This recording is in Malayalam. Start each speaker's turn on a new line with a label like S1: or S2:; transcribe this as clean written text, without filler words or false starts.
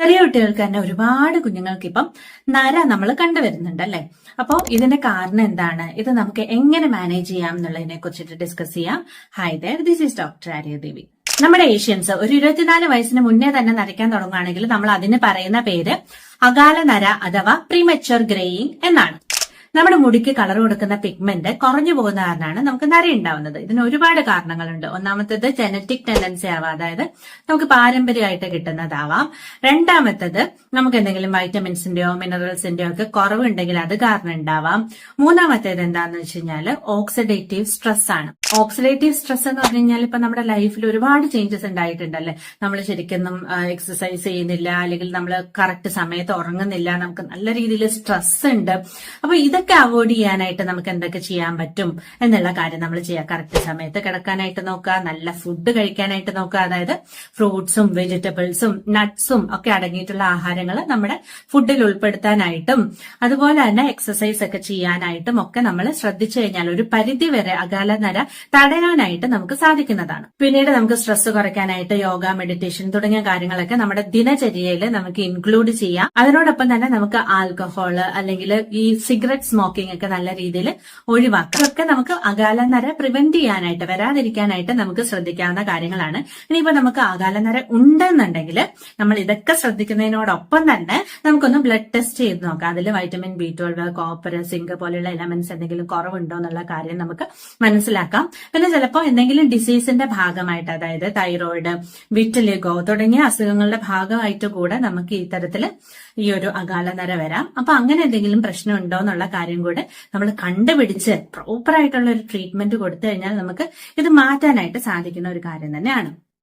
S1: ചെറിയ കുട്ടികൾക്ക് തന്നെ ഒരുപാട് കുഞ്ഞുങ്ങൾക്ക് ഇപ്പം നര നമ്മൾ കണ്ടുവരുന്നുണ്ട് അല്ലെ. അപ്പോൾ ഇതിന്റെ കാരണം എന്താണ്, ഇത് നമുക്ക് എങ്ങനെ മാനേജ് ചെയ്യാം എന്നുള്ളതിനെ കുറിച്ചിട്ട് ഡിസ്കസ് ചെയ്യാം. Hi there, this is doctor Aryadevi. നമ്മുടെ ഏഷ്യൻസ് ഒരു 24 വയസ്സിന് മുന്നേ തന്നെ നരയ്ക്കാൻ തുടങ്ങുകയാണെങ്കിൽ നമ്മൾ അതിന് പറയുന്ന പേര് അകാല നര അഥവാ പ്രീമച്വർ ഗ്രേയിങ് എന്നാണ്. നമ്മുടെ മുടിക്ക് കളർ കൊടുക്കുന്ന പിഗ്മെന്റ് കുറഞ്ഞു പോകുന്ന കാരണമാണ് നമുക്ക് നര ഉണ്ടാവുന്നത്. ഇതിന് ഒരുപാട് കാരണങ്ങളുണ്ട്. ഒന്നാമത്തേത് ജനറ്റിക് ടെൻഡൻസി ആവാം, അതായത് നമുക്ക് പാരമ്പര്യമായിട്ട് കിട്ടുന്നതാവാം. രണ്ടാമത്തേത് നമുക്ക് എന്തെങ്കിലും വൈറ്റമിൻസിന്റെയോ മിനറൽസിന്റെയോ ഒക്കെ കുറവുണ്ടെങ്കിൽ അത് കാരണം ഉണ്ടാവാം. മൂന്നാമത്തേത് എന്താന്ന് വെച്ച് കഴിഞ്ഞാൽ ഓക്സിഡേറ്റീവ് സ്ട്രെസ് ആണ്. ഓക്സിഡേറ്റീവ് സ്ട്രെസ് എന്ന് പറഞ്ഞു കഴിഞ്ഞാൽ ഇപ്പൊ നമ്മുടെ ലൈഫിൽ ഒരുപാട് ചേഞ്ചസ് ഉണ്ടായിട്ടുണ്ടല്ലേ. നമ്മൾ ശരിക്കും എക്സസൈസ് ചെയ്യുന്നില്ല, അല്ലെങ്കിൽ നമ്മൾ കറക്റ്റ് സമയത്ത് ഉറങ്ങുന്നില്ല, നമുക്ക് നല്ല രീതിയിൽ സ്ട്രെസ് ഉണ്ട്. അപ്പൊ ഇതൊക്കെ അവോയ്ഡ് ചെയ്യാനായിട്ട് നമുക്ക് എന്തൊക്കെ ചെയ്യാൻ പറ്റും എന്നുള്ള കാര്യം നമ്മൾ ചെയ്യുക. കറക്റ്റ് സമയത്ത് കിടക്കാനായിട്ട് നോക്കുക, നല്ല ഫുഡ് കഴിക്കാനായിട്ട് നോക്കുക, അതായത് ഫ്രൂട്ട്സും വെജിറ്റബിൾസും നട്ട്സും ഒക്കെ അടങ്ങിയിട്ടുള്ള ആഹാരങ്ങൾ നമ്മുടെ ഫുഡിൽ ഉൾപ്പെടുത്താനായിട്ടും അതുപോലെ തന്നെ എക്സസൈസ് ഒക്കെ ചെയ്യാനായിട്ടും ഒക്കെ നമ്മൾ ശ്രദ്ധിച്ചു കഴിഞ്ഞാൽ ഒരു പരിധി വരെ അകാല നര തടയാനായിട്ട് നമുക്ക് സാധിക്കുന്നതാണ്. പിന്നീട് നമുക്ക് സ്ട്രെസ് കുറയ്ക്കാനായിട്ട് യോഗ, മെഡിറ്റേഷൻ തുടങ്ങിയ കാര്യങ്ങളൊക്കെ നമ്മുടെ ദിനചര്യയിൽ നമുക്ക് ഇൻക്ലൂഡ് ചെയ്യാം. അതിനോടൊപ്പം തന്നെ നമുക്ക് ആൽക്കഹോള് അല്ലെങ്കിൽ ഈ സിഗരറ്റ് സ്മോക്കിംഗ് ഒക്കെ നല്ല രീതിയിൽ ഒഴിവാക്കാം. ഇതൊക്കെ നമുക്ക് അകാല നര പ്രിവെന്റ് ചെയ്യാനായിട്ട്, വരാതിരിക്കാനായിട്ട് നമുക്ക് ശ്രദ്ധിക്കാവുന്ന കാര്യങ്ങളാണ്. ഇനിയിപ്പോ നമുക്ക് അകാല നര ഉണ്ടെന്നുണ്ടെങ്കിൽ നമ്മൾ ഇതൊക്കെ ശ്രദ്ധിക്കുന്നതിനോടൊപ്പം തന്നെ നമുക്കൊന്ന് ബ്ലഡ് ടെസ്റ്റ് ചെയ്ത് നോക്കാം. അതിൽ വൈറ്റമിൻ B12, കോപ്പർ, സിങ്ക് പോലെയുള്ള എലമെന്റ്സ് എന്തെങ്കിലും കുറവുണ്ടോ എന്നുള്ള കാര്യം നമുക്ക് മനസ്സിലാക്കാം. പിന്നെ ചിലപ്പോൾ എന്തെങ്കിലും ഡിസീസിന്റെ ഭാഗമായിട്ട്, അതായത് തൈറോയിഡ്, വിറ്റിലിഗോ തുടങ്ങിയ അസുഖങ്ങളുടെ ഭാഗമായിട്ട് കൂടെ നമുക്ക് ഈ തരത്തില് ഈ ഒരു അകാല നര വരാം. അപ്പൊ അങ്ങനെ എന്തെങ്കിലും പ്രശ്നം ഉണ്ടോ എന്നുള്ള കാര്യം കൂടെ നമ്മൾ കണ്ടുപിടിച്ച് പ്രോപ്പർ ആയിട്ടുള്ള ഒരു ട്രീറ്റ്മെന്റ് കൊടുത്തു കഴിഞ്ഞാൽ നമുക്ക് ഇത് മാറ്റാനായിട്ട് സാധിക്കുന്ന ഒരു കാര്യം തന്നെയാണ്.